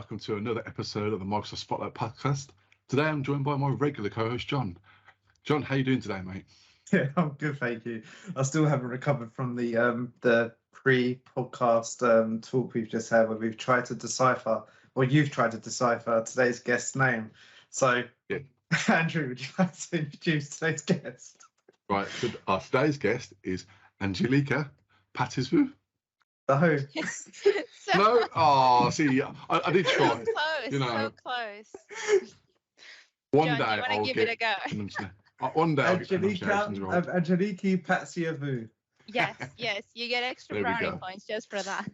welcome to another episode of the Microsoft Spotlight podcast. Today I'm joined by my regular co-host, John. John, how you doing today, mate? Yeah, I'm good, thank you. I still haven't recovered from the pre-podcast talk we've just had, where we've tried to decipher, or you've tried to decipher today's guest's name. So, yeah. Andrew, would you like to introduce today's guest? Right, so our today's guest is Angeliki Patsiavou. No. No? Oh, see, I did try. So close, you know. so close. One John, day do you want to give it a go? One day I'll get pronunciations right. Angeliki Patsiavou. Yes, you get extra brownie points just for that.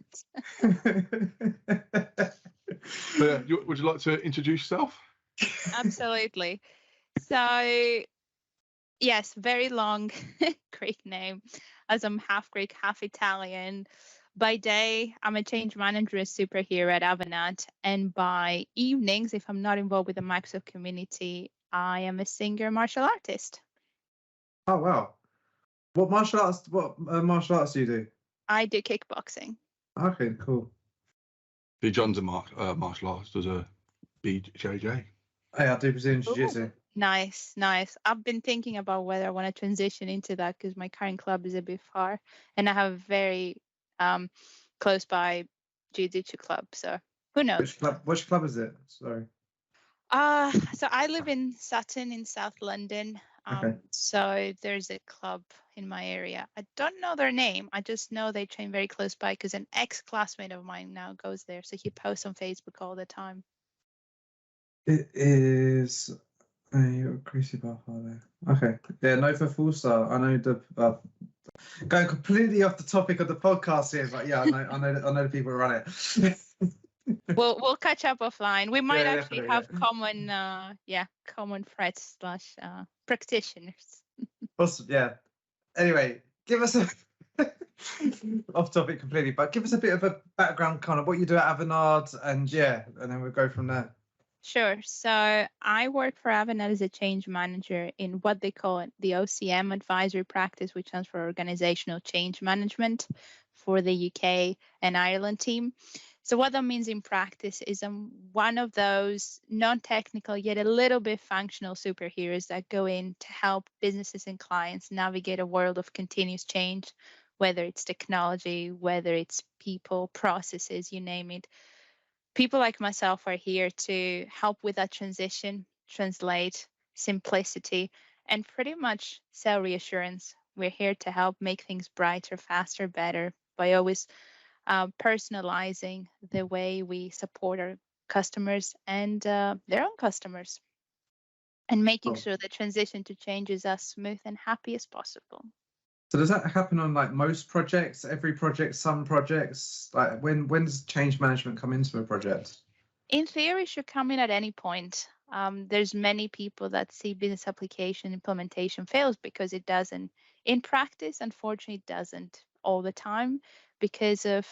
Would you like to introduce yourself? Absolutely. So, yes, very long Greek name, as I'm half Greek, half Italian. By day, I'm a change manager, a superhero at Avanade, and by evenings, if I'm not involved with the Microsoft community, I am a singer, martial artist. Oh wow! What martial arts do you do? I do kickboxing. Okay, cool. John's a martial arts, does a BJJ. Hey, I do Brazilian Jiu-Jitsu. Nice. I've been thinking about whether I want to transition into that because my current club is a bit far, and I have a very close by Jiu-Jitsu club. So who knows? Which club is it? Sorry. So I live in Sutton in South London. Okay. So there's a club in my area. I don't know their name. I just know they train very close by because an ex-classmate of mine now goes there. So he posts on Facebook all the time. It is a Greasy Bar there. Okay. Yeah, no for full start. I know the going completely off the topic of the podcast here, but yeah, I know the people who run it. We'll catch up offline. We might actually have common threads / practitioners. Awesome, yeah. Anyway, give us a off topic completely, but give us a bit of a background, kind of what you do at Avanade, and then we'll go from there. Sure. So I work for Avanade as a change manager in what they call the OCM advisory practice, which stands for Organizational Change Management for the UK and Ireland team. So what that means in practice is I'm one of those non-technical yet a little bit functional superheroes that go in to help businesses and clients navigate a world of continuous change, whether it's technology, whether it's people, processes, you name it. People like myself are here to help with that transition, translate simplicity, and pretty much sell reassurance. We're here to help make things brighter, faster, better by always personalizing the way we support our customers and their own customers, and making sure the transition to change is as smooth and happy as possible. So does that happen on like most projects, every project, some projects? Like when does change management come into a project? In theory, it should come in at any point. There's many people that see business application implementation fails because it doesn't. In practice, unfortunately, it doesn't all the time because of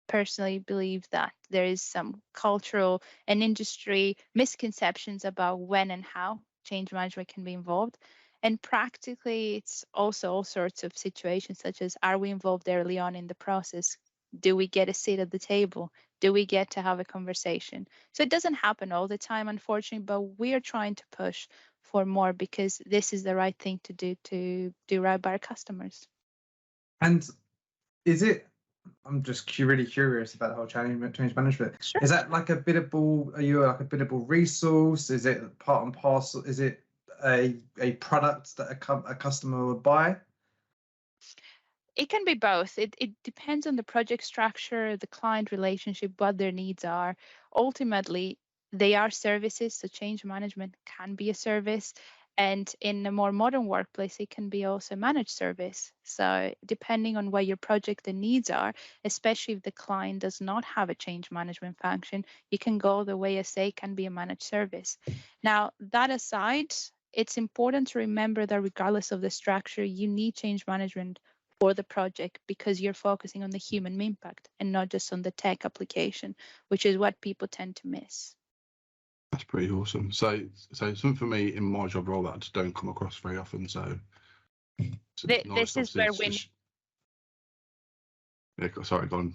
personally believe that there is some cultural and industry misconceptions about when and how change management can be involved. And practically, it's also all sorts of situations, such as, are we involved early on in the process? Do we get a seat at the table? Do we get to have a conversation? So it doesn't happen all the time, unfortunately, but we are trying to push for more because this is the right thing to do right by our customers. And is it, I'm just really curious about the whole change management. Sure. Is that like a biddable, are you like a biddable resource? Is it part and parcel? Is it a product that a customer would buy? It can be both. It depends on the project structure, the client relationship, what their needs are. Ultimately, they are services, so change management can be a service. And in a more modern workplace, it can be also a managed service. So depending on what your project and needs are, especially if the client does not have a change management function, you can go the way as say can be a managed service. Now, that aside, it's important to remember that regardless of the structure, you need change management for the project because you're focusing on the human impact and not just on the tech application, which is what people tend to miss. That's pretty awesome. So something for me in my job role that I just don't come across very often. So this is where we. Yeah, sorry, go on.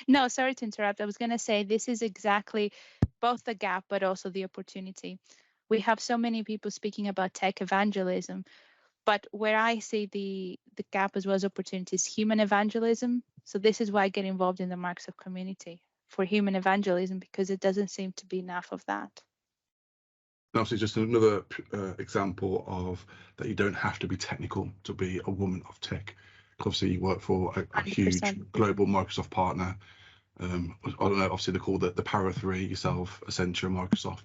No, sorry to interrupt. I was going to say this is exactly both the gap, but also the opportunity. We have so many people speaking about tech evangelism, but where I see the gap as well as opportunity is human evangelism. So this is why I get involved in the Microsoft community for human evangelism, because it doesn't seem to be enough of that. Obviously, just another example of that you don't have to be technical to be a woman of tech. Obviously, you work for a huge 100%. global Microsoft partner. I don't know, obviously they're called the Power Three, yourself, Accenture, Microsoft.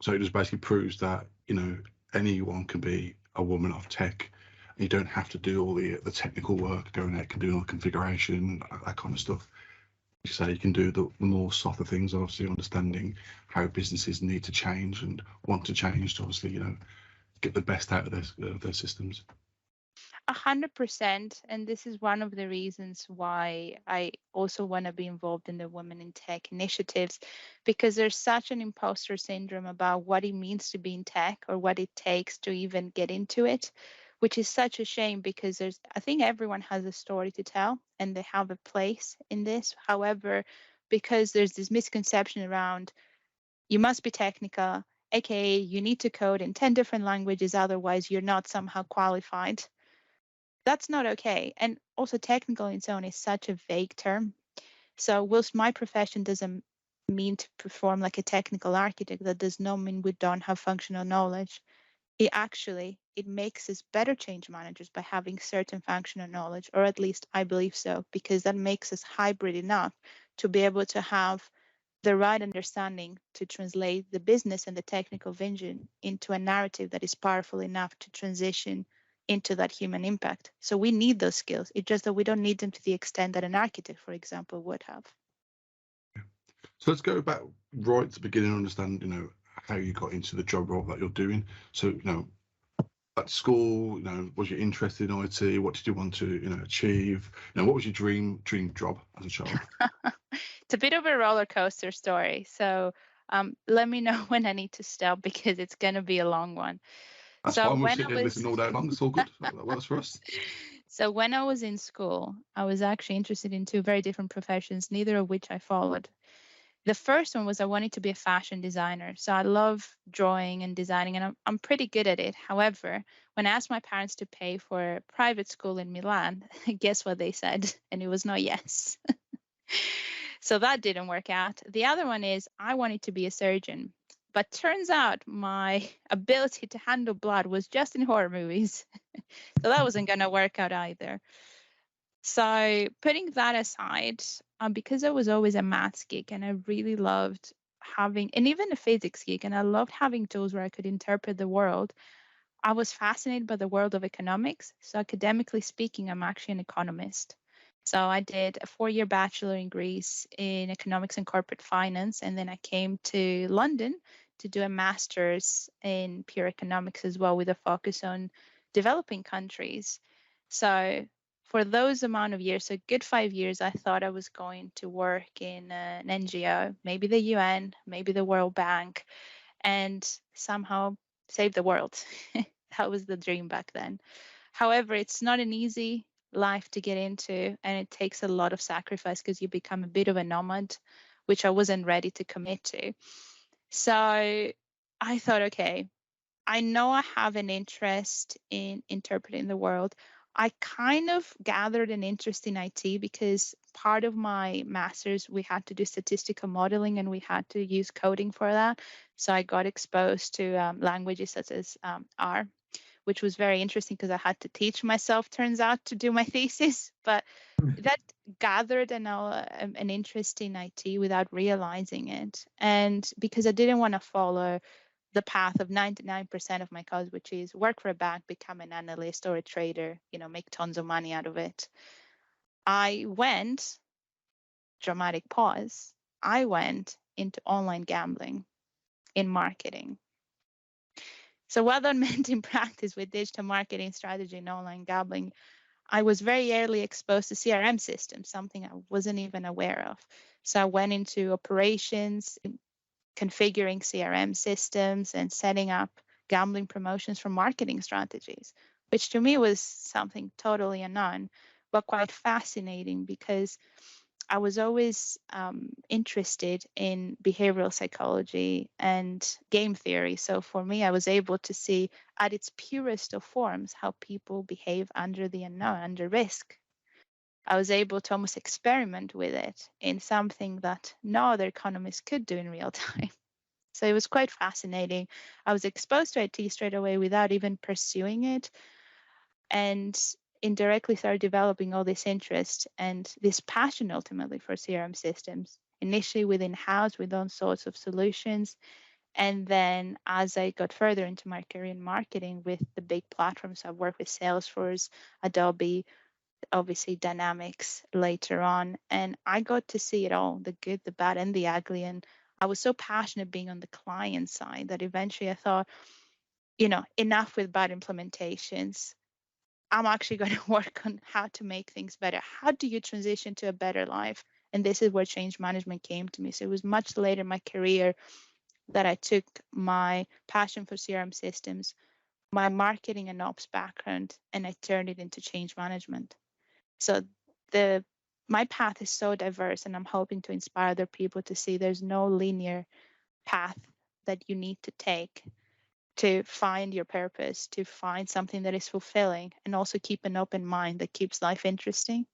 So it just basically proves that, you know, anyone can be a woman of tech. You don't have to do all the technical work, going out and doing all the configuration, that kind of stuff. You say you can do the more softer things, obviously understanding how businesses need to change and want to change to obviously, you know, get the best out of their systems. 100%. And this is one of the reasons why I also want to be involved in the Women in Tech initiatives, because there's such an imposter syndrome about what it means to be in tech or what it takes to even get into it, which is such a shame because I think everyone has a story to tell and they have a place in this. However, because there's this misconception around you must be technical, aka you need to code in 10 different languages, otherwise you're not somehow qualified. That's not okay. And also, technical in its own is such a vague term. So, whilst my profession doesn't mean to perform like a technical architect, that does not mean we don't have functional knowledge. It makes us better change managers by having certain functional knowledge, or at least I believe so, because that makes us hybrid enough to be able to have the right understanding to translate the business and the technical vision into a narrative that is powerful enough to transition into that human impact. So we need those skills. It's just that we don't need them to the extent that an architect, for example, would have. So let's go back right to the beginning and understand, you know, how you got into the job role that you're doing. So, you know, at school, you know, was you interested in IT? What did you want to, you know, achieve? You know, what was your dream job as a child? It's a bit of a roller coaster story. So let me know when I need to stop because it's going to be a long one. That's So fine. We'll when sit I there and was listen all day long. It's all good. That works for us. So when I was in school, I was actually interested in two very different professions, neither of which I followed. The first one was I wanted to be a fashion designer. So I love drawing and designing, and I'm pretty good at it. However, when I asked my parents to pay for private school in Milan, guess what they said? And it was no yes. So that didn't work out. The other one is I wanted to be a surgeon. But turns out my ability to handle blood was just in horror movies. So that wasn't going to work out either. So putting that aside, because I was always a maths geek and I really loved having, and even a physics geek, and I loved having tools where I could interpret the world, I was fascinated by the world of economics. So academically speaking, I'm actually an economist. So I did a 4-year bachelor in Greece in economics and corporate finance, and then I came to London to do a master's in pure economics as well, with a focus on developing countries. So for those amount of years, so a good 5 years, I thought I was going to work in an NGO, maybe the UN, maybe the World Bank, and somehow save the world. That was the dream back then. However, it's not an easy life to get into, and it takes a lot of sacrifice because you become a bit of a nomad, which I wasn't ready to commit to. So I thought, okay, I know I have an interest in interpreting the world. I kind of gathered an interest in IT because part of my master's, we had to do statistical modeling and we had to use coding for that. So I got exposed to languages such as R, which was very interesting because I had to teach myself, turns out, to do my thesis. But that gathered an interest in IT without realizing it. And because I didn't want to follow the path of 99% of my college, which is work for a bank, become an analyst or a trader, make tons of money out of it. I went, dramatic pause, I went into online gambling in marketing. So what that meant in practice with digital marketing strategy and online gambling, I was very early exposed to CRM systems, something I wasn't even aware of. So I went into operations, configuring CRM systems and setting up gambling promotions for marketing strategies, which to me was something totally unknown, but quite fascinating because I was always interested in behavioral psychology and game theory. So for me, I was able to see at its purest of forms how people behave under the unknown, under risk. I was able to almost experiment with it in something that no other economist could do in real time. So it was quite fascinating. I was exposed to IT straight away without even pursuing it, and indirectly started developing all this interest and this passion ultimately for CRM systems, initially within house with all sorts of solutions. And then as I got further into my career in marketing with the big platforms, I've worked with Salesforce, Adobe, obviously Dynamics later on. And I got to see it all, the good, the bad, and the ugly. And I was so passionate being on the client side that eventually I thought, enough with bad implementations. I'm actually going to work on how to make things better. How do you transition to a better life? And this is where change management came to me. So it was much later in my career that I took my passion for CRM systems, my marketing and ops background, and I turned it into change management. So my path is so diverse, and I'm hoping to inspire other people to see there's no linear path that you need to take to find your purpose, to find something that is fulfilling, and also keep an open mind that keeps life interesting.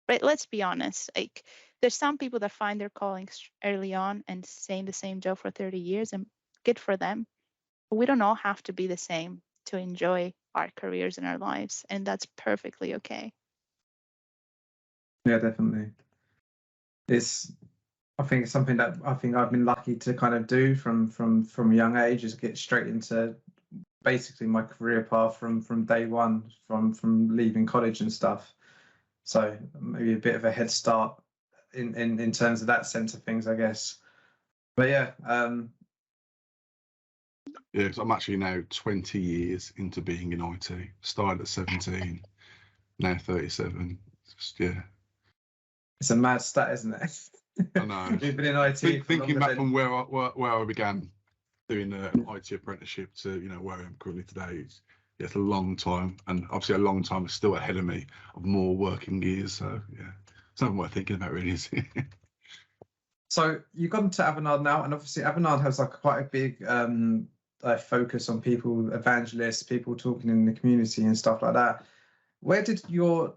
But let's be honest, like there's some people that find their callings early on and stay in the same job for 30 years, and good for them. But we don't all have to be the same to enjoy our careers and our lives, and that's perfectly okay. Yeah, definitely. I think it's something that I think I've been lucky to kind of do from a young age, is get straight into basically my career path from day one, from leaving college and stuff. So maybe a bit of a head start in terms of that sense of things, I guess. But yeah, Yeah, because I'm actually now 20 years into being in IT. Started at 17, now 37. Just, yeah. it's a mad stat, isn't it? I know. You've been in IT Thinking back from where I began doing an IT apprenticeship to where I am currently today, it's a long time, and obviously a long time is still ahead of me of more working years. So yeah, it's nothing worth thinking about, really, is it? So you've gone to Avanade now, and obviously Avanade has like quite a big focus on people, evangelists, people talking in the community and stuff like that. Where did your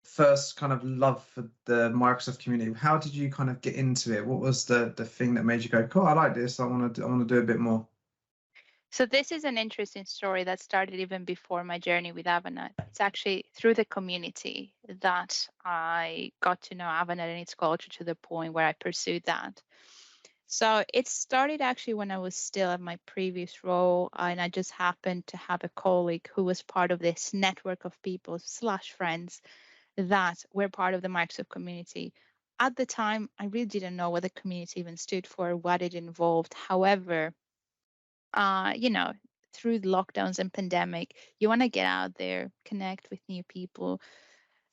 first kind of love for the Microsoft community? How did you kind of get into it? What was the thing that made you go, "Cool, I like this. I want to do a bit more"? So this is an interesting story that started even before my journey with Avanade. It's actually through the community that I got to know Avanade and its culture to the point where I pursued that. So it started actually when I was still at my previous role, and I just happened to have a colleague who was part of this network of people / friends that were part of the Microsoft community. At the time, I really didn't know what the community even stood for, what it involved. However, through the lockdowns and pandemic, you want to get out there, connect with new people.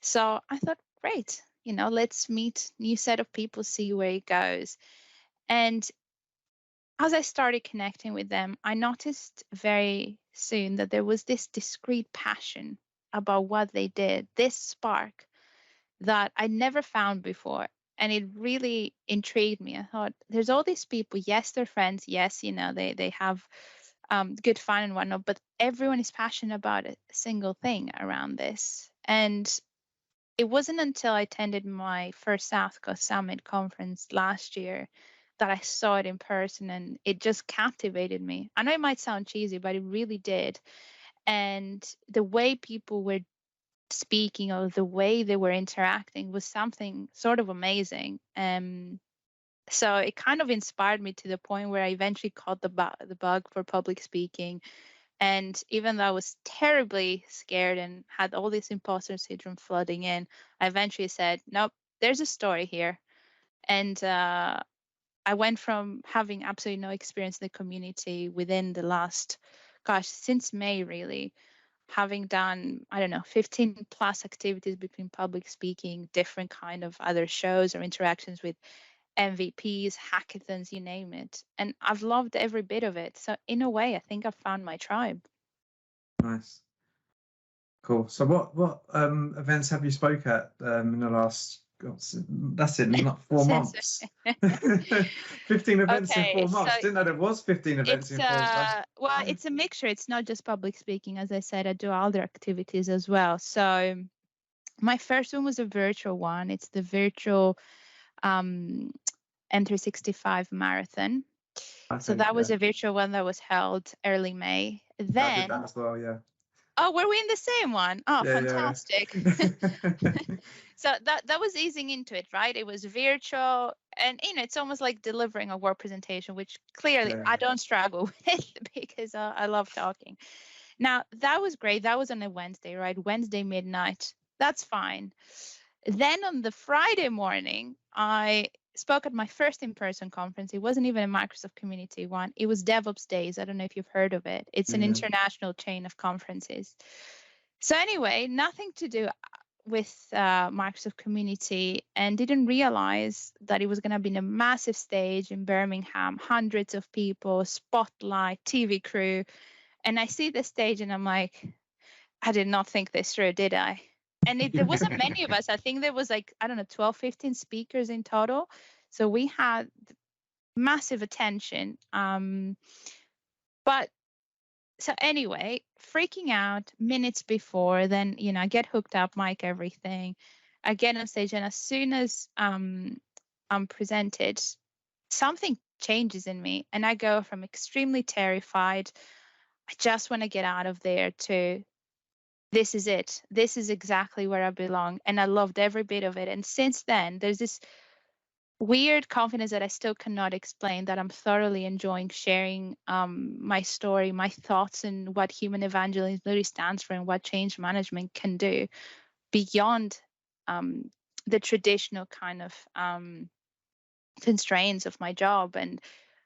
So I thought, great, let's meet new set of people, see where it goes. And as I started connecting with them, I noticed very soon that there was this discrete passion about what they did, this spark that I never found before. And it really intrigued me. I thought, there's all these people. Yes, they're friends. Yes, they have good fun and whatnot, but everyone is passionate about a single thing around this. And it wasn't until I attended my first South Coast Summit conference last year that I saw it in person, and it just captivated me. I know it might sound cheesy, but it really did. And the way people were speaking or the way they were interacting was something sort of amazing. So it kind of inspired me to the point where I eventually caught the bug for public speaking. And even though I was terribly scared and had all this imposter syndrome flooding in, I eventually said, nope, there's a story here. And I went from having absolutely no experience in the community within the last, since May, really, having done, I don't know, 15 plus activities between public speaking, different kind of other shows or interactions with MVPs, hackathons, you name it. And I've loved every bit of it. So in a way, I think I've found my tribe. Nice. Cool. So what events have you spoke at in the last? That's it, not 4 Since- months. 15 events in Okay, 4 months. so Didn't know there was 15 events it's in 4 months. well, it's a mixture. It's not just public speaking. As I said, I do other activities as well. So my first one was a virtual one. It's the virtual um, M365 marathon. So Okay, that was yeah. a virtual one that was held early May. I did Then, that as well, yeah. oh, were we in the same one? Oh, Yeah, fantastic. So that was easing into it, right? It was virtual, and it's almost like delivering a word presentation, which clearly Yeah. I don't struggle with because I love talking. Now that was great. That was on a Wednesday, right? Wednesday midnight. That's fine. Then on the Friday morning, I spoke at my first in-person conference. It wasn't even a Microsoft Community one. It was DevOps Days. I don't know if you've heard of it. It's an Yeah. international chain of conferences. So anyway, nothing to do with Microsoft Community, and didn't realize that it was going to be a massive stage in Birmingham, hundreds of people, spotlight, TV crew. And I see the stage and I'm like, I did not think this through, did I? And there wasn't many of us. I think there was like, I don't know, 12, 15 speakers in total. So we had massive attention. But so anyway, freaking out minutes before, then, I get hooked up, mic, everything. I get on stage, and as soon as I'm presented, something changes in me. And I go from extremely terrified, I just want to get out of there, to this is it. This is exactly where I belong. And I loved every bit of it. And since then, there's this weird confidence that I still cannot explain, that I'm thoroughly enjoying sharing my story, my thoughts, and what human evangelism really stands for and what change management can do beyond the traditional kind of constraints of my job. And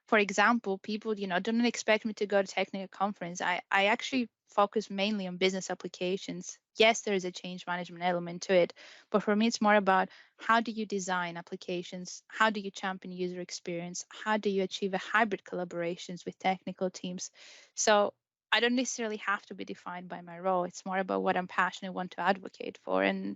for example, people, don't expect me to go to technical conference. I actually focus mainly on business applications. Yes, there is a change management element to it, but for me, it's more about how do you design applications? How do you champion user experience? How do you achieve a hybrid collaborations with technical teams? So I don't necessarily have to be defined by my role. It's more about what I'm passionate, want to advocate for. And,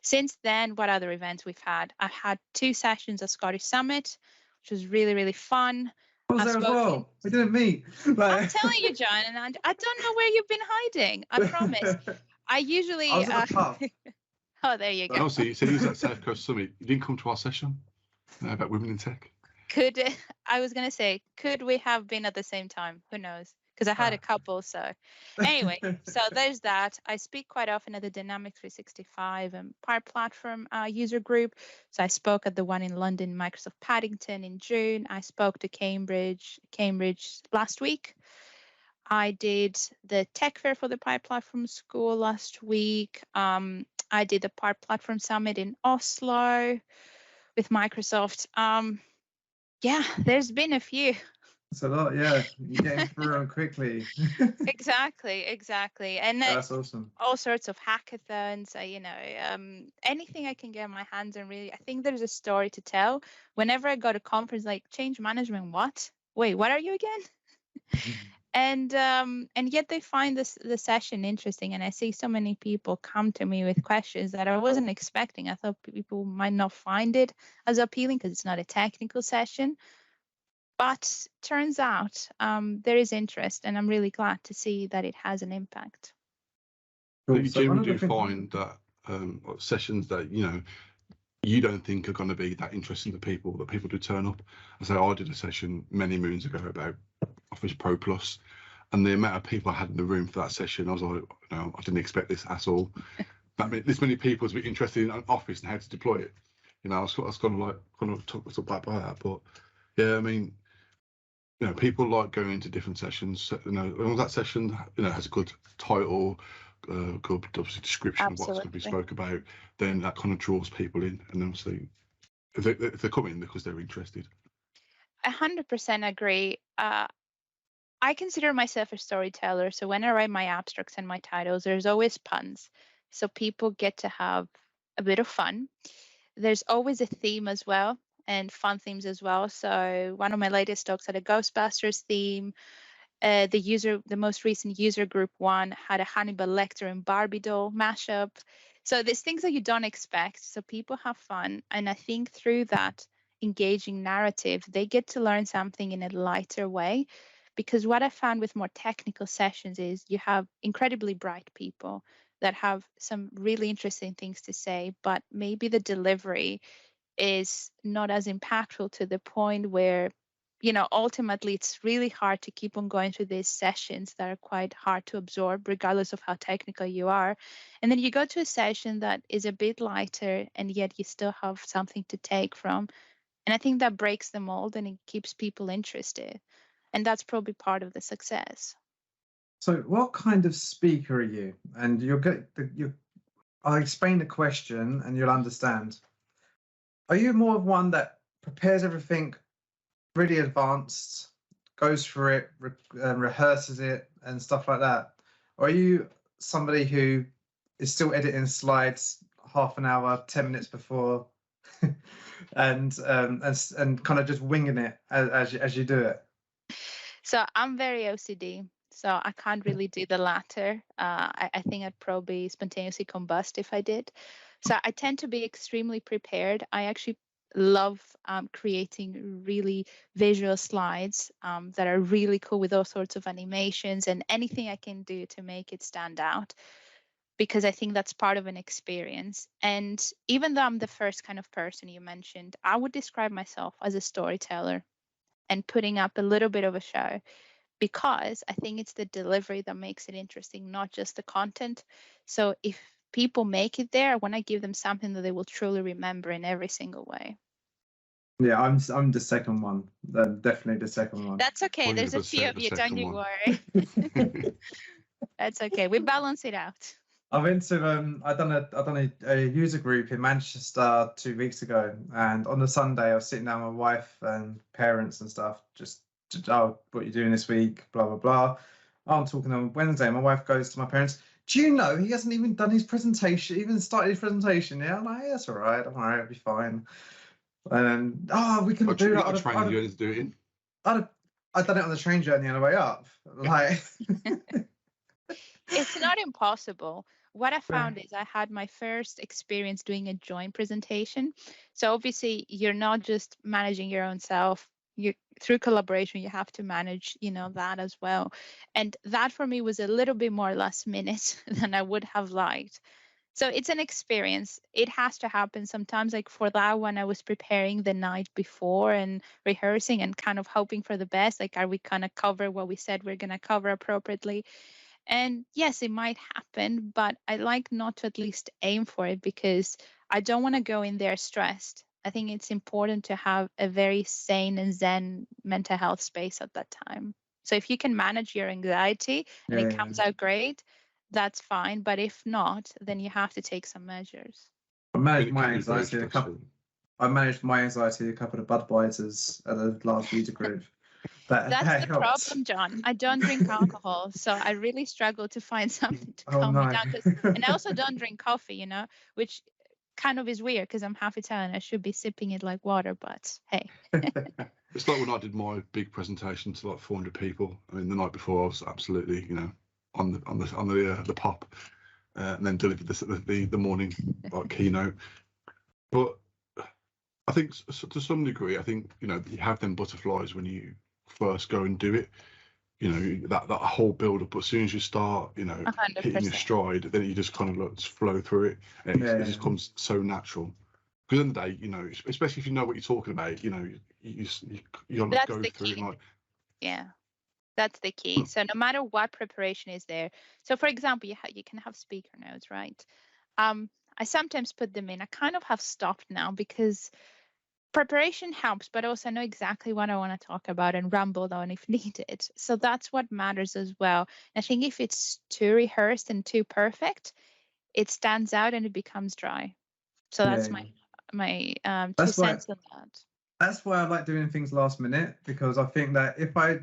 since then, what other events we've had? I've had 2 sessions at Scottish Summit, which was really, really fun. I was I've there as spoken- well. We didn't meet. I'm telling you, John, and I don't know where you've been hiding. I promise. I usually. I was at the pub. Oh, there you go. Also, you said he was at South Coast Summit. You didn't come to our session about women in tech. I was gonna say, could we have been at the same time? Who knows? Because I had a couple. So anyway, so there's that. I speak quite often at the Dynamics 365 and Power Platform user group. So I spoke at the one in London, Microsoft Paddington, in June. I spoke to Cambridge last week. I did the tech fair for the Power Platform School last week. I did the Power Platform Summit in Oslo with Microsoft. Yeah, there's been a few. It's a lot, yeah. You're getting through them quickly. Exactly. And That's awesome. all sorts of hackathons, anything I can get my hands on, really. I think there's a story to tell. Whenever I go to conference, like, change management, what? Wait, what are you again? And yet they find the session interesting, and I see so many people come to me with questions that I wasn't expecting. I thought people might not find it as appealing because it's not a technical session, but turns out there is interest, and I'm really glad to see that it has an impact. But you So one generally of do the things- find that sessions that you don't think are going to be that interesting to people, that people do turn up. I say I did a session many moons ago about Office Pro Plus, and the amount of people I had in the room for that session, I was like, I didn't expect this at all. This many people to be interested in an Office and how to deploy it. I was kind of took back by that. But yeah, people like going to different sessions. As long as that session, has a good title, good obviously description of what's going to be spoke about, then that kind of draws people in. And obviously, if they're coming because they're interested. 100% agree. I consider myself a storyteller. So when I write my abstracts and my titles, there's always puns. So people get to have a bit of fun. There's always a theme as well, and fun themes as well. So one of my latest talks had a Ghostbusters theme. The most recent user group one had a Hannibal Lecter and Barbie doll mashup. So there's things that you don't expect. So people have fun. And I think through that engaging narrative, they get to learn something in a lighter way. Because what I found with more technical sessions is you have incredibly bright people that have some really interesting things to say, but maybe the delivery is not as impactful to the point where, ultimately it's really hard to keep on going through these sessions that are quite hard to absorb, regardless of how technical you are. And then you go to a session that is a bit lighter, and yet you still have something to take from. And I think that breaks the mold and it keeps people interested. And that's probably part of the success. So what kind of speaker are you? And I'll explain the question and you'll understand. Are you more of one that prepares everything really advanced, goes through it, rehearses it and stuff like that? Or are you somebody who is still editing slides half an hour, 10 minutes before and kind of just winging it as you do it? So I'm very OCD, so I can't really do the latter. I think I'd probably spontaneously combust if I did. So I tend to be extremely prepared. I actually love creating really visual slides that are really cool with all sorts of animations and anything I can do to make it stand out, because I think that's part of an experience. And even though I'm the first kind of person you mentioned, I would describe myself as a storyteller and putting up a little bit of a show, because I think it's the delivery that makes it interesting, not just the content. So if people make it there, I want to give them something that they will truly remember in every single way. Yeah, I'm the second one. Definitely the second one. That's okay. There's a few of you, don't you worry. That's okay. We balance it out. I went to I done a user group in Manchester 2 weeks ago, and on the Sunday I was sitting down with my wife and parents and stuff, just what are you doing this week, blah blah blah. I'm talking on Wednesday. My wife goes to my parents, do you know he hasn't even done his presentation, even started his presentation? Yeah, I'm like, yeah, that's all right, it'll be fine. And we can do that. Train you to do it in. I'd done it on the train journey on the way up. Like, it's not impossible. What I found is I had my first experience doing a joint presentation. So obviously you're not just managing your own self. Through collaboration, you have to manage, that as well. And that for me was a little bit more last minute than I would have liked. So it's an experience. It has to happen sometimes. Like for that one, I was preparing the night before and rehearsing and kind of hoping for the best. Like, are we going to cover what we said we're going to cover appropriately? And yes, it might happen, but I like not to at least aim for it, because I don't want to go in there stressed. I think it's important to have a very sane and zen mental health space at that time. So if you can manage your anxiety and it comes out great, that's fine. But if not, then you have to take some measures. I managed my anxiety a couple of Budweisers at the last user group. That's the problem, John. I don't drink alcohol, so I really struggle to find something to calm me down. And I also don't drink coffee, which kind of is weird, because I'm half Italian. I should be sipping it like water, but hey. It's like when I did my big presentation to like 400 people. I mean, the night before I was absolutely, on the pop, and then delivered the morning like keynote. But I think to some degree, I think you have them butterflies when you first go and do it. That whole build up. But as soon as you start, 100%. hitting your stride, then you just kind of like flow through it, and it just comes so natural. Because in the day, especially if you know what you're talking about, you gotta go through it. Like, yeah. That's the key. So no matter what preparation is there. So for example, you can have speaker notes, right? I sometimes put them in. I kind of have stopped now, because preparation helps, but also I know exactly what I want to talk about and ramble on if needed. So that's what matters as well. And I think if it's too rehearsed and too perfect, it stands out and it becomes dry. So that's my 2 cents on that. That's why I like doing things last minute, because I think that if I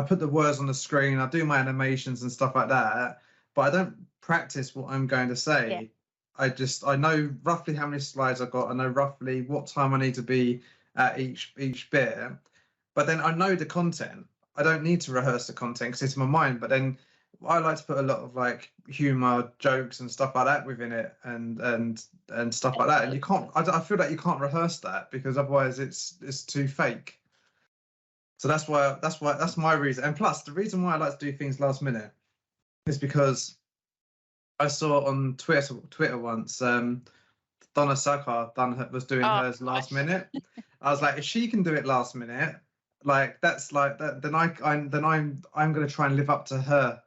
put the words on the screen, I do my animations and stuff like that, but I don't practice what I'm going to say. Yeah. I know roughly how many slides I've got. I know roughly what time I need to be at each bit, but then I know the content. I don't need to rehearse the content because it's in my mind. But then I like to put a lot of like humor, jokes, and stuff like that within it, and stuff like that. And you can't. I feel like you can't rehearse that because otherwise it's too fake. So that's my reason. And plus, the reason why I like to do things last minute is because I saw on Twitter once, Donna Sakar was doing hers last minute. I was like, if she can do it last minute, like that's like that, then I'm going to try and live up to her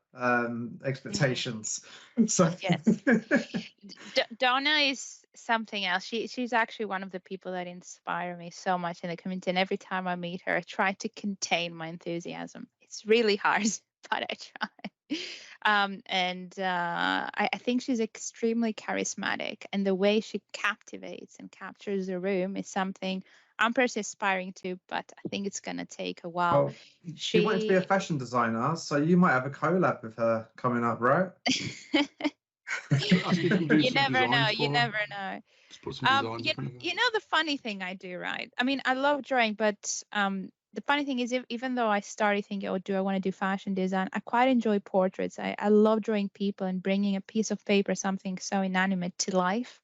expectations. So yes. Donna is something else. She's actually one of the people that inspire me so much in the community. And every time I meet her, I try to contain my enthusiasm. It's really hard, but I try. I think she's extremely charismatic, and the way she captivates and captures the room is something I'm personally aspiring to, but I think it's going to take a while. Well, she wanted to be a fashion designer, so you might have a collab with her coming up, right? You never know. You never know. Just put some You know the funny thing I do, right? I mean, I love drawing, but the funny thing is, even though I started thinking, oh, do I want to do fashion design? I quite enjoy portraits. I love drawing people and bringing a piece of paper, something so inanimate, to life.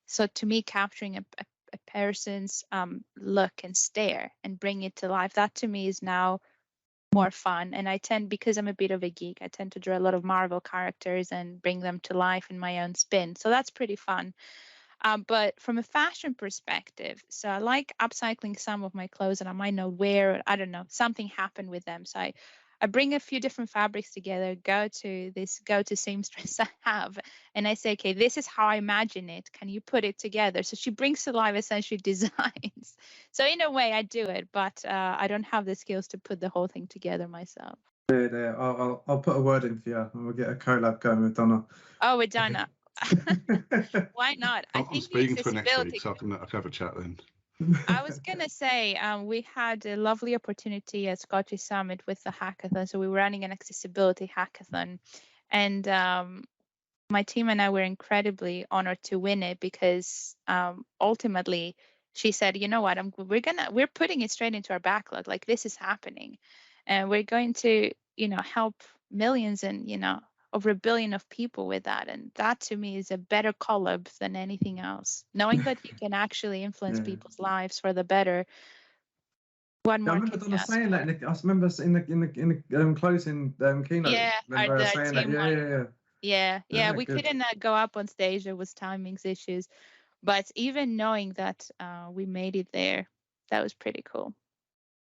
So to me, capturing a person's look and stare and bring it to life, that to me is now more fun. And I tend, because I'm a bit of a geek, I tend to draw a lot of Marvel characters and bring them to life in my own spin. So that's pretty fun. But from a fashion perspective, so I like upcycling some of my clothes, and I might not wear, I don't know, something happened with them. So I bring a few different fabrics together, go to seamstress I have, and I say, okay, this is how I imagine it. Can you put it together? So she brings to life essentially designs. So in a way, I do it, but I don't have the skills to put the whole thing together myself. Yeah, I'll put a word in for you, and we'll get a collab going with Donna. Oh, with Donna. Why not? I'm speaking to her next week, so I can have a chat then. I was gonna say, we had a lovely opportunity at Scottish Summit with the hackathon. So we were running an accessibility hackathon, and my team and I were incredibly honored to win it because ultimately she said, you know what, we're putting it straight into our backlog. Like, this is happening, and we're going to help millions and over 1 billion of people with that. And that to me is a better collab than anything else. Knowing that you can actually influence people's lives for the better. What more? I remember Donna saying that. I remember in the closing keynote. Yeah, remember saying that. Yeah. We couldn't go up on stage. There was timings issues, but even knowing that we made it there, that was pretty cool.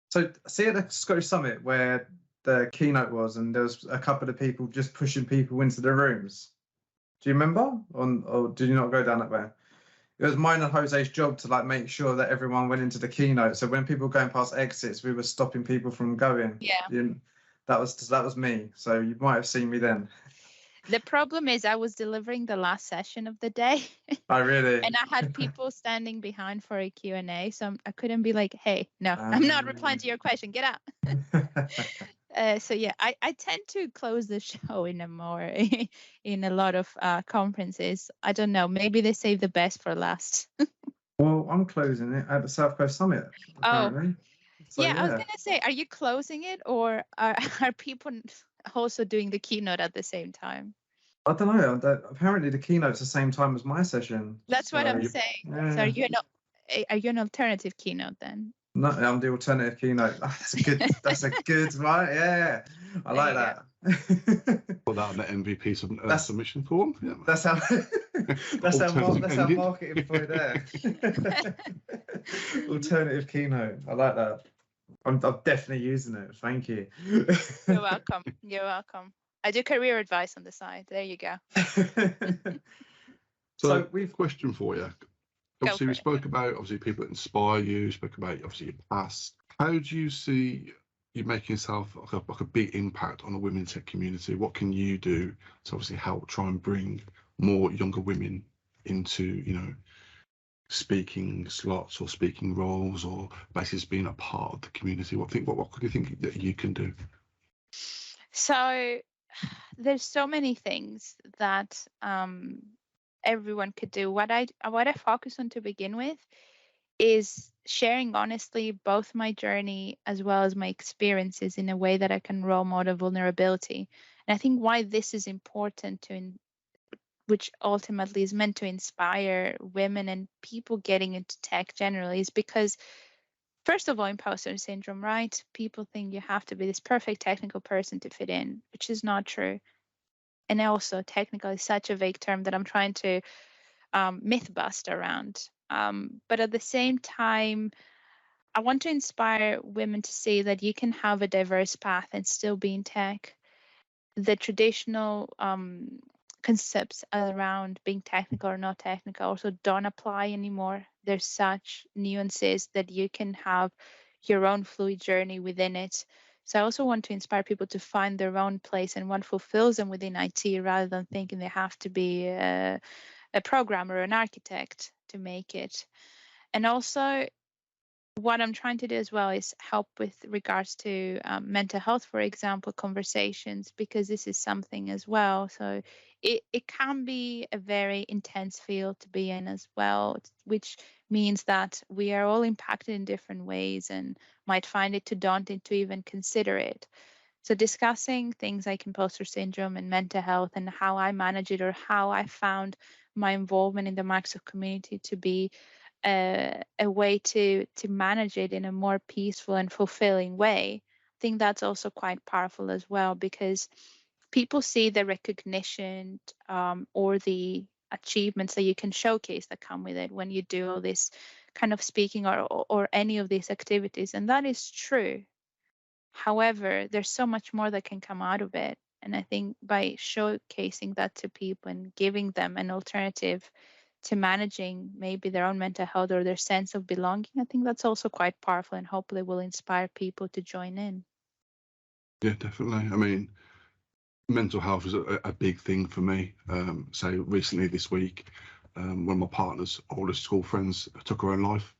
So see at the Scottish Summit where the keynote was, and there was a couple of people just pushing people into the rooms. Do you remember? Or did you not go down that way? It was mine and Jose's job to make sure that everyone went into the keynote. So when people were going past exits, we were stopping people from going. Yeah. That was me. So you might have seen me then. The problem is I was delivering the last session of the day. Oh, really? And I had people standing behind for a Q&A, so I couldn't be like, hey, no, I'm not replying to your question. Get out. So yeah, I tend to close the show in a lot of conferences. I don't know. Maybe they save the best for last. Well, I'm closing it at the South Coast Summit. Apparently. So, yeah, I was gonna say, are you closing it, or are people also doing the keynote at the same time? I don't know. Apparently, the keynote's the same time as my session. That's what I'm saying. Yeah. So are you an alternative keynote then? No, I'm the alternative keynote. Oh, that's a good. That's a good right. Yeah, I like that. Put that on the MVP submission form. Yeah. That's how. that's how marketing for it there. Alternative keynote. I like that. I'm definitely using it. Thank you. You're welcome. You're welcome. I do career advice on the side. There you go. So we've a question for you. Obviously, we spoke about people that inspire you. Spoke about your past. How do you see you making yourself like a big impact on the women's tech community? What can you do to obviously help try and bring more younger women into speaking slots or speaking roles, or basically just being a part of the community? What do you think that you can do? So there's so many things that everyone could do. What I focus on to begin with is sharing honestly both my journey as well as my experiences in a way that I can role model vulnerability. And I think why this is important which ultimately is meant to inspire women and people getting into tech generally, is because first of all, imposter syndrome, right? People think you have to be this perfect technical person to fit in, which is not true. And also, technical is such a vague term that I'm trying to myth bust around. But at the same time, I want to inspire women to see that you can have a diverse path and still be in tech. The traditional concepts around being technical or not technical also don't apply anymore. There's such nuances that you can have your own fluid journey within it. So I also want to inspire people to find their own place and what fulfills them within IT rather than thinking they have to be a programmer or an architect to make it. And also, what I'm trying to do as well is help with regards to mental health, for example, conversations, because this is something as well. So it can be a very intense field to be in as well, which means that we are all impacted in different ways and might find it too daunting to even consider it. So discussing things like imposter syndrome and mental health and how I manage it or how I found my involvement in the Microsoft community to be a way to manage it in a more peaceful and fulfilling way. I think that's also quite powerful as well because people see the recognition or the achievements that you can showcase that come with it when you do all this kind of speaking or any of these activities, and that is true. However, there's so much more that can come out of it. And I think by showcasing that to people and giving them an alternative to managing maybe their own mental health or their sense of belonging, I think that's also quite powerful and hopefully will inspire people to join in. Yeah, definitely. I mean, mental health is a big thing for me. So recently this week, one of my partner's oldest school friends took her own life.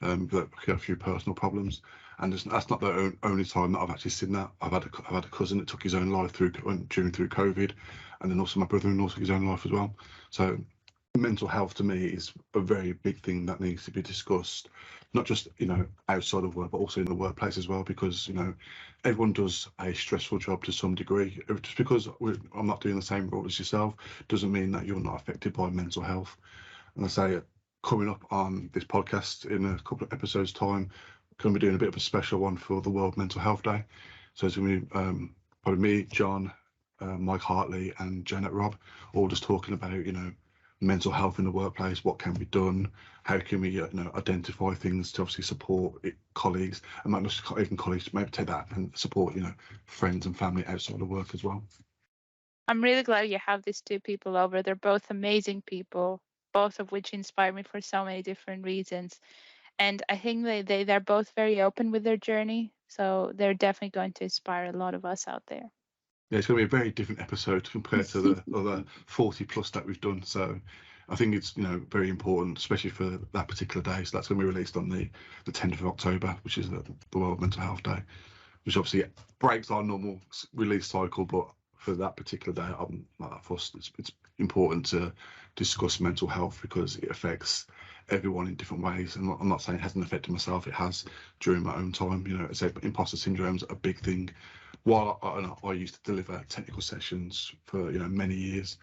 But a few personal problems, and that's not the only time that I've actually seen that. I've had a cousin that took his own life through COVID, and then also my brother-in-law took his own life as well. So mental health to me is a very big thing that needs to be discussed, not just outside of work, but also in the workplace as well, because everyone does a stressful job to some degree. Just because I'm not doing the same role as yourself doesn't mean that you're not affected by mental health. And I say coming up on this podcast in a couple of episodes time, going to be doing a bit of a special one for the World Mental Health Day. So it's going to be probably me, John, Mike Hartley and Janet Robb, all just talking about mental health in the workplace, what can be done, how can we identify things to obviously support colleagues, and not just even colleagues, maybe take that and support friends and family outside of work as well. I'm really glad you have these two people over. They're both amazing people, both of which inspire me for so many different reasons. And I think they're both very open with their journey. So they're definitely going to inspire a lot of us out there. Yeah, it's going to be a very different episode compared to the other 40 plus that we've done. So I think it's very important, especially for that particular day. So that's going to be released on the 10th of October, which is the World Mental Health Day, which obviously breaks our normal release cycle. But for that particular day, I'm not that fussed. It's important to discuss mental health because it affects everyone in different ways. And I'm not saying it hasn't affected myself. It has during my own time. I say imposter syndrome's a big thing. While I used to deliver technical sessions for many years,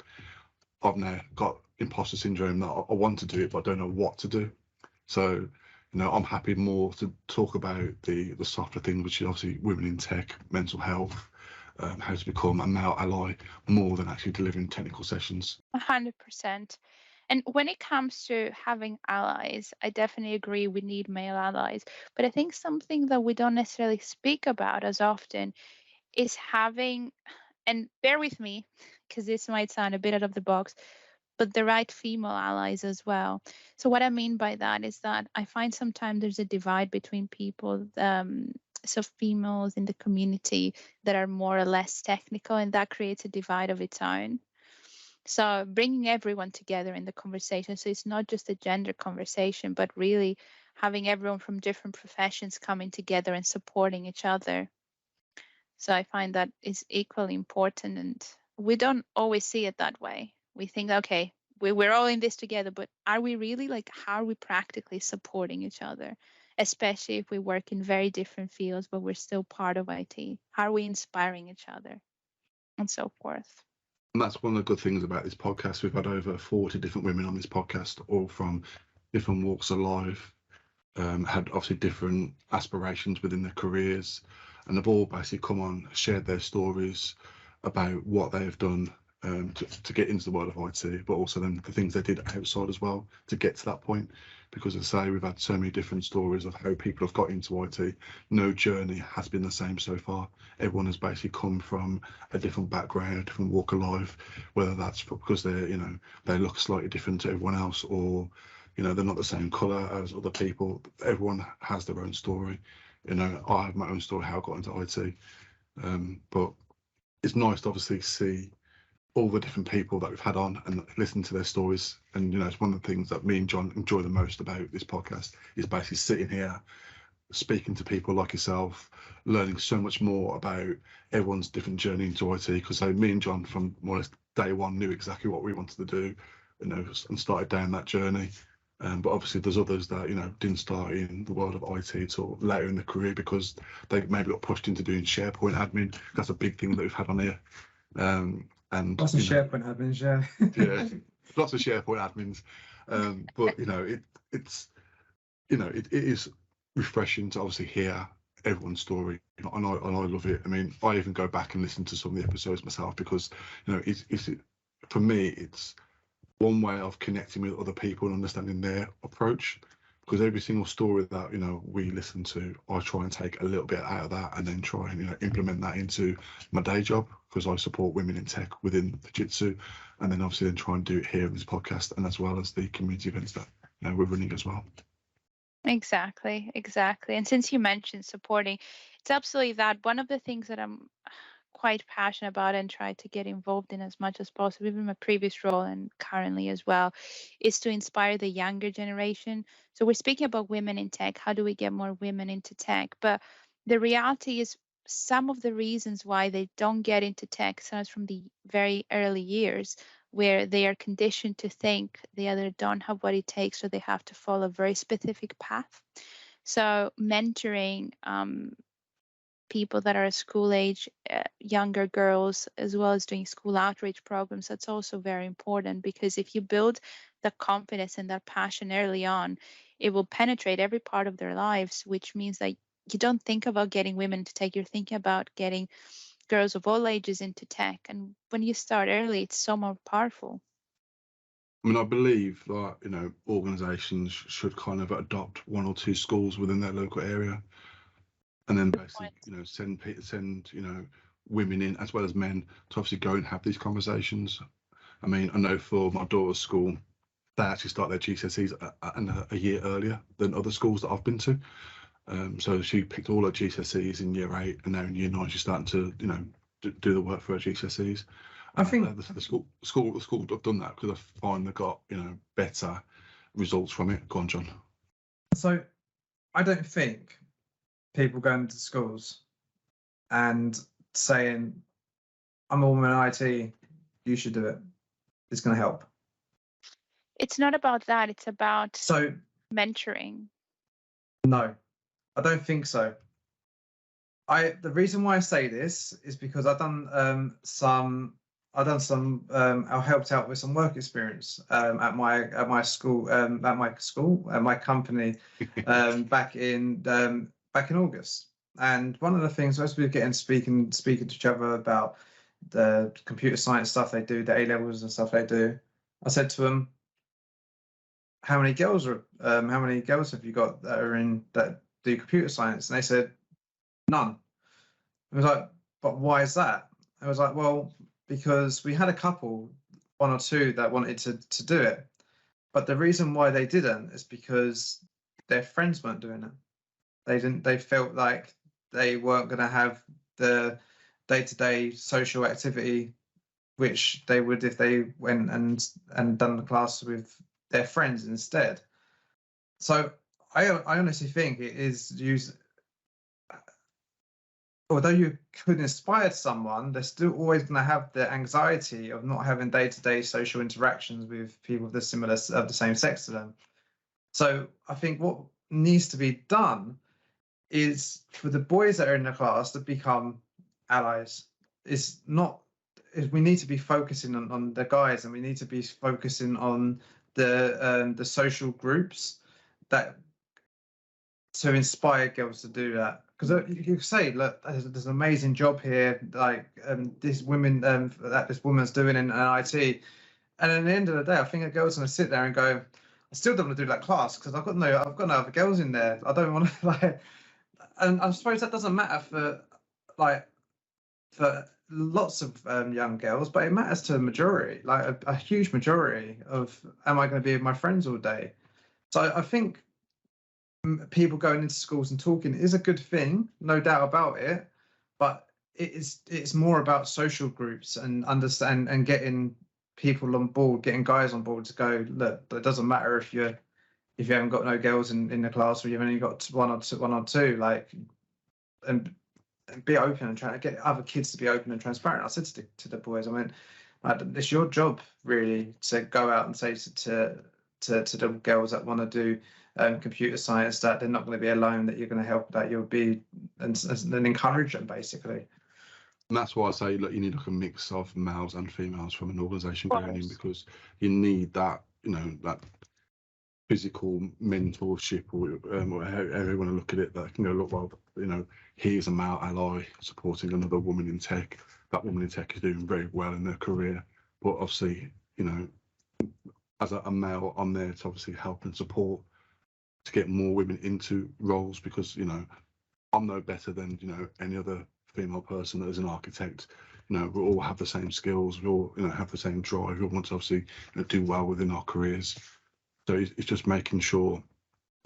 I've now got imposter syndrome that I want to do it, but I don't know what to do. So, I'm happy more to talk about the softer things, which is obviously women in tech, mental health, how to become a male ally, more than actually delivering technical sessions. 100%. And when it comes to having allies, I definitely agree we need male allies. But I think something that we don't necessarily speak about as often is having, and bear with me, because this might sound a bit out of the box, but the right female allies as well. So what I mean by that is that I find sometimes there's a divide between people, so females in the community that are more or less technical, and that creates a divide of its own. So bringing everyone together in the conversation, so it's not just a gender conversation, but really having everyone from different professions coming together and supporting each other. So I find that is equally important, and we don't always see it that way. We think, okay, we're all in this together, but are we really, like, how are we practically supporting each other, especially if we work in very different fields, but we're still part of IT? How are we inspiring each other and so forth? And that's one of the good things about this podcast. We've had over 40 different women on this podcast, all from different walks of life, had obviously different aspirations within their careers, and they've all basically come on, shared their stories about what they have done to get into the world of IT, but also then the things they did outside as well to get to that point. Because as I say, we've had so many different stories of how people have got into IT. No journey has been the same so far. Everyone has basically come from a different background, a different walk of life, whether that's because they're, they look slightly different to everyone else, or they're not the same colour as other people. Everyone has their own story. I have my own story how I got into IT, but it's nice to obviously see all the different people that we've had on and listen to their stories. And it's one of the things that me and John enjoy the most about this podcast is basically sitting here speaking to people like yourself, learning so much more about everyone's different journey into IT. Because me and John from more or less day one knew exactly what we wanted to do, and started down that journey. But obviously there's others that didn't start in the world of IT till later in their career because they maybe got pushed into doing SharePoint admin. That's a big thing that we've had on here. And lots of SharePoint admins, yeah. Yeah, lots of SharePoint admins. But it is refreshing to obviously hear everyone's story, and I love it. I mean, I even go back and listen to some of the episodes myself because it's for me it's one way of connecting with other people and understanding their approach. Because every single story that we listen to, I try and take a little bit out of that and then try and implement that into my day job, because I support women in tech within Fujitsu, and then obviously then try and do it here in this podcast, and as well as the community events that we're running as well. Exactly. And since you mentioned supporting, it's absolutely that. One of the things that I'm quite passionate about and try to get involved in as much as possible, even my previous role and currently as well, is to inspire the younger generation. So we're speaking about women in tech. How do we get more women into tech? But the reality is some of the reasons why they don't get into tech starts from the very early years, where they are conditioned to think they either don't have what it takes or they have to follow a very specific path. So mentoring people that are school age, younger girls, as well as doing school outreach programs, that's also very important, because if you build the confidence and that passion early on, it will penetrate every part of their lives, which means that you don't think about getting women to tech, you're thinking about getting girls of all ages into tech. And when you start early, it's so more powerful. I mean, I believe that organisations should kind of adopt one or two schools within their local area, and then basically send women in as well as men to obviously go and have these conversations. I mean, I know for my daughter's school, they actually start their GCSEs a year earlier than other schools that I've been to. So she picked all her GCSEs in year 8, and now in year 9 she's starting to do the work for her GCSEs. I think the school have done that because I find they got better results from it. Go on, John. so. I don't think people going to schools and saying, "I'm a woman in IT, you should do it," is going to help. It's not about that. It's about So mentoring. no, I don't think so. The reason why I say this is because I helped out with some work experience at my school, at my company back in August. And one of the things, as we were getting speaking to each other about the computer science stuff they do, the A levels and stuff they do, I said to them, how many girls have you got that do computer science? And they said, none. I was like, but why is that? I was like, well, because we had a couple, one or two, that wanted to do it, but the reason why they didn't is because their friends weren't doing it. They felt like they weren't going to have the day-to-day social activity which they would if they went and done the class with their friends instead. So I honestly think it is although you could inspire someone, they're still always going to have the anxiety of not having day-to-day social interactions with people of the same sex to them. So I think what needs to be done is for the boys that are in the class to become allies. We need to be focusing on the guys, and we need to be focusing on the social groups that to inspire girls to do that. Because you say, look, there's an amazing job here, like this woman's doing in IT, and at the end of the day, I think a girl's going to sit there and go, I still don't want to do that class because I've got no other girls in there. I don't want to like, and I suppose that doesn't matter for lots of young girls, but it matters to the majority, like a huge majority of, am I going to be with my friends all day? So I think people going into schools and talking is a good thing, no doubt about it, but it's more about social groups and understand and getting people on board, getting guys on board to go, look, it doesn't matter if you haven't got no girls in the class, or you've only got one or two, like, and be open and try to get other kids to be open and transparent. I said to the boys, I mean, like, it's your job really to go out and say to the girls that want to do computer science that they're not going to be alone, that you're going to help, that you'll be and encourage them basically. And that's why I say, look, you need like a mix of males and females from an organisation going in, because you need that, you know, that physical mentorship, or however you want to look at it, that can go, look, well, you know, here's a male ally supporting another woman in tech. That woman in tech is doing very well in their career, but obviously, you know, as a male, I'm there to obviously help and support to get more women into roles, because, you know, I'm no better than, you know, any other female person that is an architect. You know, we all have the same skills, we all, you know, have the same drive, we all want to obviously, you know, do well within our careers. So it's just making sure,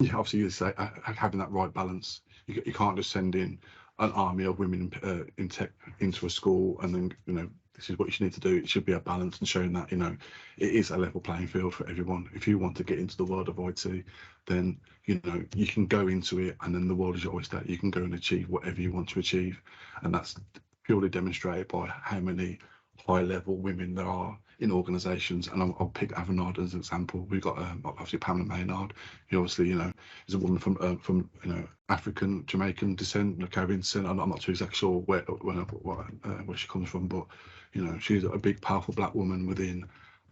obviously, you say having that right balance. You can't just send in an army of women in tech into a school and then, you know, this is what you need to do. It should be a balance, and showing that, you know, it is a level playing field for everyone. If you want to get into the world of IT, then, you know, you can go into it, and then the world is your oyster. You can go and achieve whatever you want to achieve, and that's purely demonstrated by how many high-level women there are in organisations. And I'll pick Avanade as an example. We've got obviously Pamela Maynard, who obviously, you know, is a woman from you know, African Jamaican descent, Caribbean descent. I'm not too exactly sure where she comes from, but, you know, she's a big, powerful black woman within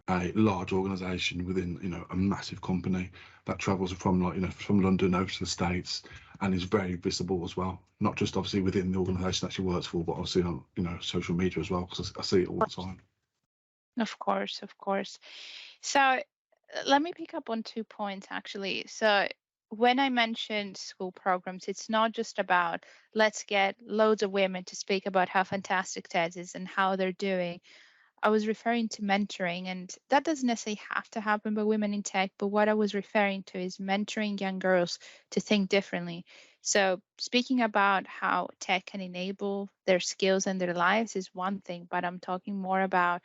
a large organisation, within, you know, a massive company that travels from, like, you know, from London over to the States, and is very visible as well. Not just obviously within the organisation that she works for, but obviously on, you know, social media as well, because I see it all the time. Of course, of course. So let me pick up on 2 points actually. So when I mentioned school programs, it's not just about let's get loads of women to speak about how fantastic TED is and how they're doing. I was referring to mentoring, and that doesn't necessarily have to happen by women in tech, but what I was referring to is mentoring young girls to think differently. So speaking about how tech can enable their skills and their lives is one thing, but I'm talking more about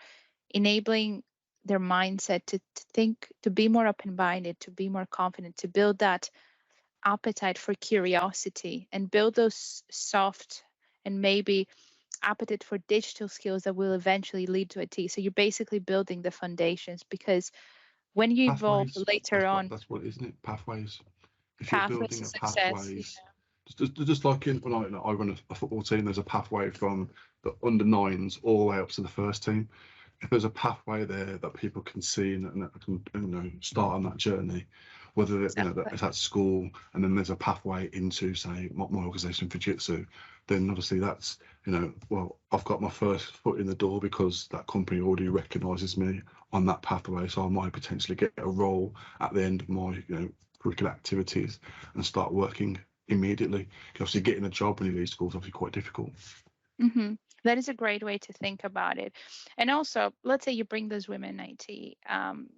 enabling their mindset to think, to be more open-minded, to be more confident, to build that appetite for curiosity and build those soft and maybe appetite for digital skills that will eventually lead to IT. So you're basically building the foundations, because when you evolve later on, that's what, isn't it? Pathways. If you're pathways building to a success. pathways, just like when I run a football team, there's a pathway from the under nines all the way up to the first team. If there's a pathway there that people can see and can, you know, start on that journey, whether you know, it's at school, and then there's a pathway into, say, my organisation for Jiu-Jitsu, then obviously that's, you know, well, I've got my first foot in the door because that company already recognises me on that pathway, so I might potentially get a role at the end of my, you know, curricular activities and start working immediately. Obviously, getting a job when you leave school is obviously quite difficult. Mm-hmm. That is a great way to think about it. And also, let's say you bring those women in IT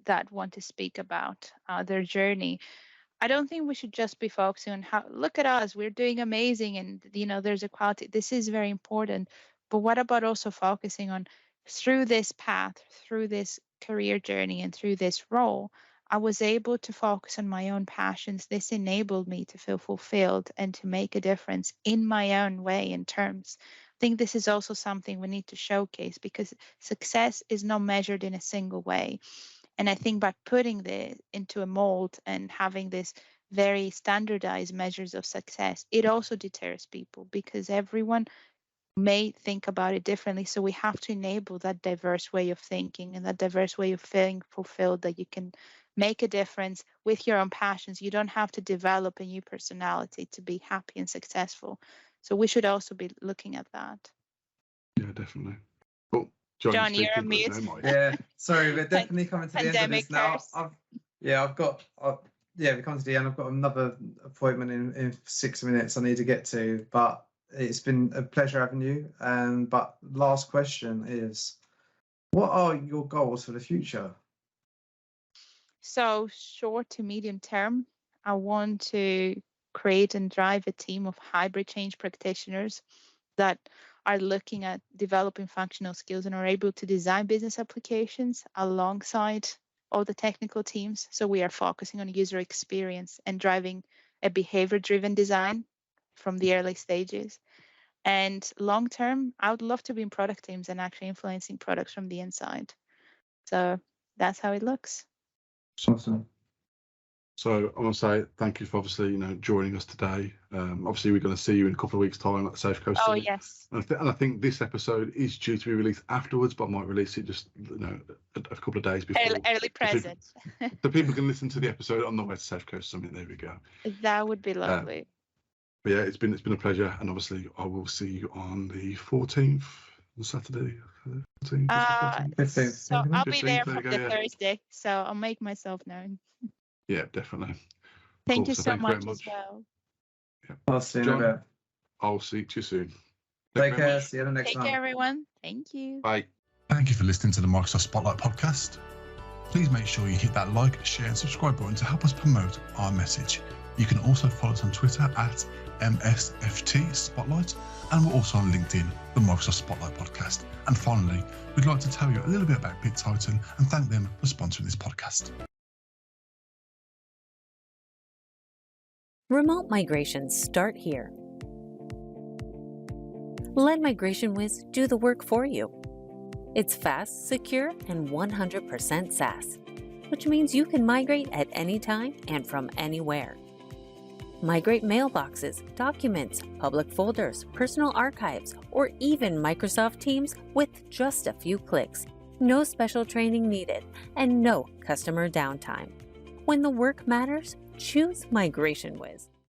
that want to speak about their journey. I don't think we should just be focusing on how, look at us, we're doing amazing, and, you know, there's equality. This is very important. But what about also focusing on, through this path, through this career journey, and through this role, I was able to focus on my own passions. This enabled me to feel fulfilled and to make a difference in my own way and terms. I think this is also something we need to showcase, because success is not measured in a single way. And I think by putting this into a mold and having this very standardized measures of success, it also deters people, because everyone may think about it differently. So we have to enable that diverse way of thinking and that diverse way of feeling fulfilled, that you can make a difference with your own passions. You don't have to develop a new personality to be happy and successful. So we should also be looking at that. Yeah, definitely. Cool. John, you're speaking, on but mute. no mic. Yeah, sorry, we're definitely coming to the end of Pandemic this now. curse. We're coming to the end. I've got another appointment in 6 minutes I need to get to, but it's been a pleasure having you. But last question is, what are your goals for the future? So short to medium term, I want to create and drive a team of hybrid change practitioners that are looking at developing functional skills and are able to design business applications alongside all the technical teams. So we are focusing on user experience and driving a behavior-driven design from the early stages. And long term, I would love to be in product teams and actually influencing products from the inside. So that's how it looks. Awesome. So I want to say thank you for obviously joining us today. Obviously we're going to see you in a couple of weeks' time at the Safe Coast. Oh Summit. yes. And I think this episode is due to be released afterwards, but I might release it just a couple of days before. Early present. So people can listen to the episode on the way to Safe Coast Summit. There we go. That would be lovely. But yeah, it's been a pleasure, and obviously I will see you on the 14th, on Saturday. 14th, 15th. So I'll be 15th, there there from you the go, yeah. Thursday, so I'll make myself known. Yeah, definitely. Thank Cool, you so so thank you very much as much. well. I'll see you in a John, bit. I'll see you soon. Take very care. much. See you the next Take time. care, everyone. Thank you. Bye. Thank you for listening to the Microsoft Spotlight podcast. Please make sure you hit that like, share, and subscribe button to help us promote our message. You can also follow us on Twitter at MSFT Spotlight, and we're also on LinkedIn, the Microsoft Spotlight podcast. And finally, we'd like to tell you a little bit about BitTitan and thank them for sponsoring this podcast. Remote migrations start here. Let MigrationWiz do the work for you. It's fast, secure, and 100% SaaS, which means you can migrate at any time and from anywhere. Migrate mailboxes, documents, public folders, personal archives, or even Microsoft Teams with just a few clicks. No special training needed and no customer downtime. When the work matters, choose MigrationWiz.